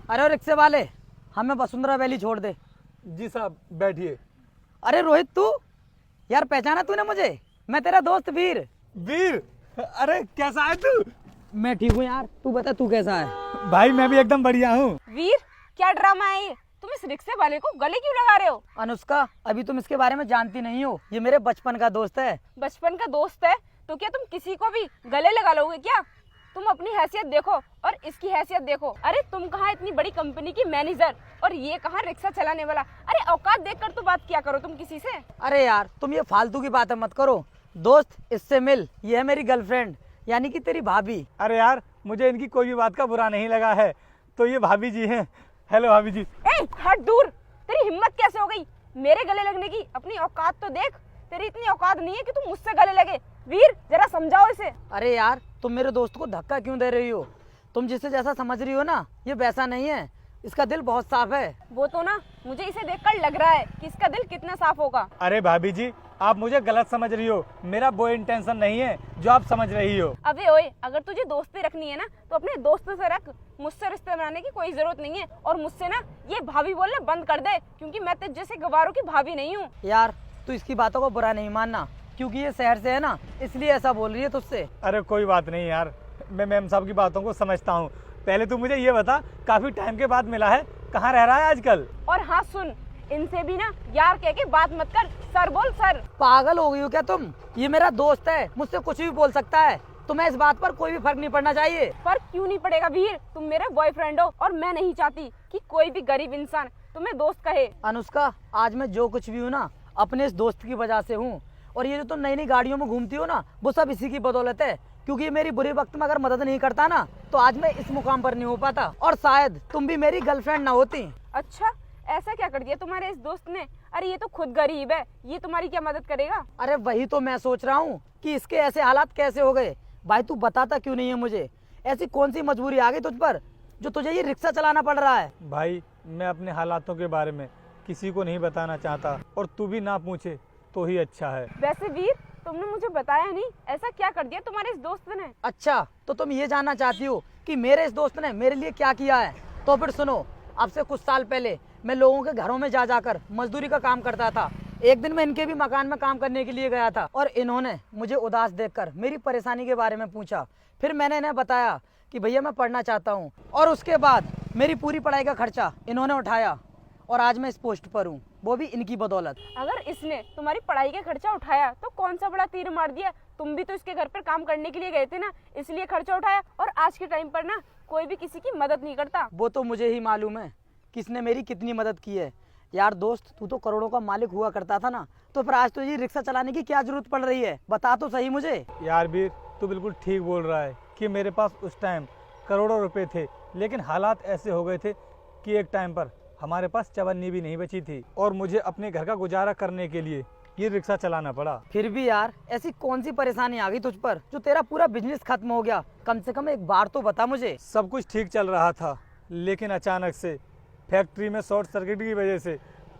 अरे रिक्शे वाले, हमें वसुंधरा वैली छोड़ दे। जी साहब बैठिए। अरे रोहित, तू यार पहचाना तूने मुझे? मैं तेरा दोस्त वीर। वीर, अरे कैसा है तू? मैं ठीक हूँ यार, तू बता तू कैसा है? भाई मैं भी एकदम बढ़िया हूँ। वीर, क्या ड्रामा है ये? तुम इस रिक्शे वाले को गले क्यों लगा रहे हो? अनुष्का, अभी तुम इसके बारे में जानती नहीं हो, ये मेरे बचपन का दोस्त है। बचपन का दोस्त है तो क्या तुम किसी को भी गले लगा लोगे क्या? तुम अपनी हैसियत देखो और इसकी हैसियत देखो। अरे तुम कहाँ इतनी बड़ी कंपनी की मैनेजर और ये कहाँ रिक्शा चलाने वाला। अरे औकात देखकर तो बात किया करो तुम किसी से। अरे यार तुम ये फालतू की बातें मत करो। दोस्त, इससे मिल, ये है मेरी गर्लफ्रेंड, यानी कि तेरी भाभी। अरे यार मुझे इनकी कोई भी बात का बुरा नहीं लगा है, तो ये भाभी जी हैं। हेलो भाभी जी। ए, हट दूर। तेरी हिम्मत कैसे हो गई मेरे गले लगने की? अपनी औकात तो देख। तेरी इतनी औकात नहीं है कि तुम मुझसे गले लगे। वीर, जरा समझाओ इसे। अरे यार तुम मेरे दोस्त को धक्का क्यों दे रही हो? तुम जिसे जैसा समझ रही हो ना, ये वैसा नहीं है। इसका दिल बहुत साफ है। वो तो ना, मुझे इसे देखकर लग रहा है कि इसका दिल कितना साफ होगा। अरे भाभी जी, आप मुझे गलत समझ रही हो। मेरा वो इंटेंशन नहीं है जो आप समझ रही हो। अबे ओए, अगर तुझे दोस्ती रखनी है ना तो अपने दोस्त से रख। मुझसे रिश्ते बनाने की कोई जरूरत नहीं है। और मुझसे ना ये भाभी बोलना बंद कर दे, क्योंकि मैं तेरे जैसे गवारों की भाभी नहीं हूँ। यार तू इसकी बातों को बुरा नहीं मानना, क्योंकि ये शहर से है ना, इसलिए ऐसा बोल रही है तुझसे। अरे कोई बात नहीं यार, मैं मैम साहब की बातों को समझता हूँ। पहले तू मुझे ये बता, काफी टाइम के बाद मिला है, कहाँ रह रहा है आजकल? और हाँ सुन, इनसे भी ना यार कह के बात मत कर, सर बोल सर। पागल हो गई हो क्या तुम? ये मेरा दोस्त है, मुझसे कुछ भी बोल सकता है। तुम्हें इस बात पर कोई भी फर्क नहीं पड़ना चाहिए। फर्क क्यों नहीं पड़ेगा वीर? तुम मेरे बॉयफ्रेंड हो और मैं नहीं चाहती कि कोई भी गरीब इंसान तुम्हें दोस्त कहे। अनुष्का, आज मैं जो कुछ भी हूँ ना, अपने इस दोस्त की वजह से हूँ। और ये जो तुम नई नई गाड़ियों में घूमती हो ना, वो सब इसी की बदौलत है। क्योंकि ये मेरी बुरे वक्त में अगर मदद नहीं करता ना, तो आज मैं इस मुकाम पर नहीं हो पाता, और शायद तुम भी मेरी गर्लफ्रेंड ना होती। अच्छा, ऐसा क्या कर दिया तुम्हारे इस दोस्त ने? अरे ये तो खुद गरीब है, ये तुम्हारी क्या मदद करेगा? अरे वही तो मैं सोच रहा हूँ कि इसके ऐसे हालात कैसे हो गए। भाई तू बताता क्यों नहीं है मुझे? ऐसी कौन सी मजबूरी आ गई तुझ पर जो तुझे ये रिक्शा चलाना पड़ रहा है? भाई मैं अपने हालातों के बारे में किसी को नहीं बताना चाहता, और तू भी ना पूछे तो ही अच्छा है। वैसे वीर, तुमने मुझे बताया नहीं, ऐसा क्या कर दिया तुम्हारे इस दोस्त ने? अच्छा, तो तुम ये जानना चाहती हो कि मेरे इस दोस्त ने मेरे लिए क्या किया है? तो फिर सुनो, अब से कुछ साल पहले मैं लोगों के घरों में जा जाकर मजदूरी का काम करता था। एक दिन मैं इनके भी मकान में काम करने के लिए गया था, और इन्होंने मुझे उदास देखकर मेरी परेशानी के बारे में पूछा। फिर मैंने इन्हें बताया कि भैया मैं पढ़ना चाहता हूँ, और उसके बाद मेरी पूरी पढ़ाई का खर्चा इन्होंने उठाया, और आज मैं इस पोस्ट पर हूँ, वो भी इनकी बदौलत। अगर इसने तुम्हारी पढ़ाई का खर्चा उठाया तो कौन सा बड़ा तीर मार दिया? तुम भी तो इसके घर पर काम करने के लिए गए थे ना, इसलिए खर्चा उठाया। और आज के टाइम पर ना कोई भी किसी की मदद नहीं करता। वो तो मुझे ही मालूम है किसने मेरी कितनी मदद की है। यार दोस्त, तू तो करोड़ों का मालिक हुआ करता था ना, तो फिर आज तुझे रिक्शा चलाने की क्या जरूरत पड़ रही है? बता तो सही मुझे। यार वीर, तू बिल्कुल ठीक बोल रहा है कि मेरे पास उस टाइम करोड़ों रुपए थे, लेकिन हालात ऐसे हो गए थे कि एक टाइम पर हमारे पास चवन्नी भी नहीं बची थी, और मुझे अपने घर का गुजारा करने के लिए ये रिक्शा चलाना पड़ा। फिर भी यार ऐसी कौन सी परेशानी आ गई तुझ पर जो तेरा पूरा बिजनेस खत्म हो गया? कम से कम एक बार तो बता मुझे। सब कुछ ठीक चल रहा था, लेकिन अचानक से फैक्ट्री में शॉर्ट सर्किट की वजह से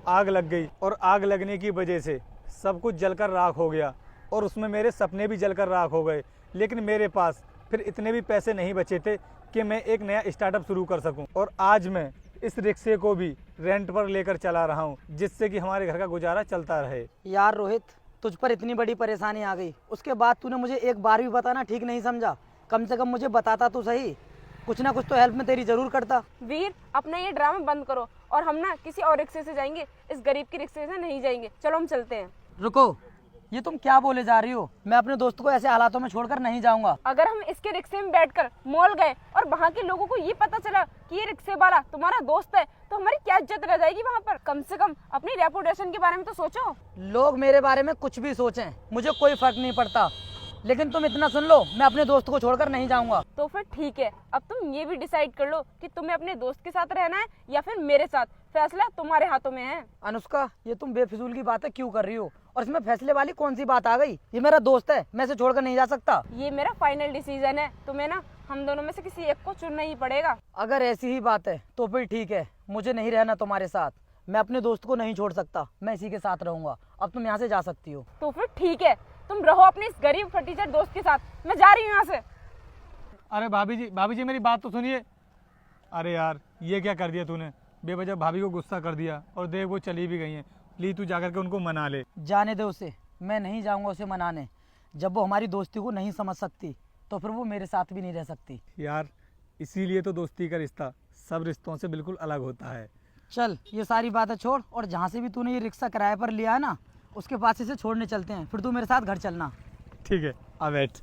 आग लग गई, और आग लगने की वजह से सब कुछ जलकर राख हो गया, और उसमें मेरे सपने भी जलकर राख हो गए। लेकिन मेरे पास फिर इतने भी पैसे नहीं बचे थे कि मैं एक नया स्टार्टअप शुरू कर सकूं, और आज मैं इस रिक्शे को भी रेंट पर लेकर चला रहा हूं, जिससे कि हमारे घर का गुजारा चलता रहे। यार रोहित, तुझ पर इतनी बड़ी परेशानी आ गई, उसके बाद तूने मुझे एक बार भी बताना ठीक नहीं समझा? कम से कम मुझे बताता तो सही, कुछ ना कुछ तो हेल्प में तेरी जरूर करता। वीर, अपना ये ड्रामा बंद करो, और हम ना किसी और रिक्शे से जाएंगे, इस गरीब के रिक्शे से नहीं जाएंगे। चलो हम चलते हैं। रुको, ये तुम क्या बोले जा रही हो? मैं अपने दोस्त को ऐसे हालातों में छोड़कर नहीं जाऊंगा। अगर हम इसके रिक्शे में बैठकर मॉल गए और वहाँ के लोगों को ये पता चला कि ये रिक्शे वाला तुम्हारा दोस्त है, तो हमारी क्या इज्जत रह जाएगी वहाँ पर? कम से कम अपनी रेपुटेशन के बारे में तो सोचो। लोग मेरे बारे में कुछ भी सोचें, मुझे कोई फर्क नहीं पड़ता, लेकिन तुम इतना सुन लो, मैं अपने दोस्त को छोड़कर नहीं जाऊंगा। तो फिर ठीक है, अब तुम ये भी डिसाइड कर लो कि तुम्हें अपने दोस्त के साथ रहना है या फिर मेरे साथ। फैसला तुम्हारे हाथों में है। अनुष्का, ये तुम बेफिजूल की बातें क्यों कर रही हो? और इसमें फैसले वाली कौन सी बात आ गई? ये मेरा दोस्त है, मैं इसे छोड़कर नहीं जा सकता। ये मेरा फाइनल डिसीजन है, तुम्हें ना हम दोनों में से किसी एक को चुनना ही पड़ेगा। अगर ऐसी ही बात है तो फिर ठीक है, मुझे नहीं रहना तुम्हारे साथ। मैं अपने दोस्त को नहीं छोड़ सकता, मैं इसी के साथ रहूंगा। अब तुम यहाँ से जा सकती हो। तो फिर ठीक है, तुम रहो अपने इस गरीब फटीचर दोस्त के साथ, मैं जा रही हूँ यहाँ से। अरे भाभी जी मेरी बात तो सुनिए। अरे यार ये क्या कर दिया तूने, बेवजह भाभी को गुस्सा कर दिया और देख वो चली भी गई हैं। प्लीज तू जाकर के उनको मना ले। जाने दे उसे, मैं नहीं जाऊंगा उसे मनाने। जब वो हमारी दोस्ती को नहीं समझ सकती तो फिर वो मेरे साथ भी नहीं रह सकती। यार इसीलिए तो दोस्ती का रिश्ता सब रिश्तों से बिल्कुल अलग होता है। चल ये सारी बातें छोड़, और जहाँ से भी तूने ये रिक्शा किराए पर लिया है ना, उसके पास इसे छोड़ने चलते हैं, फिर तू मेरे साथ घर चलना। ठीक है आ बैठ।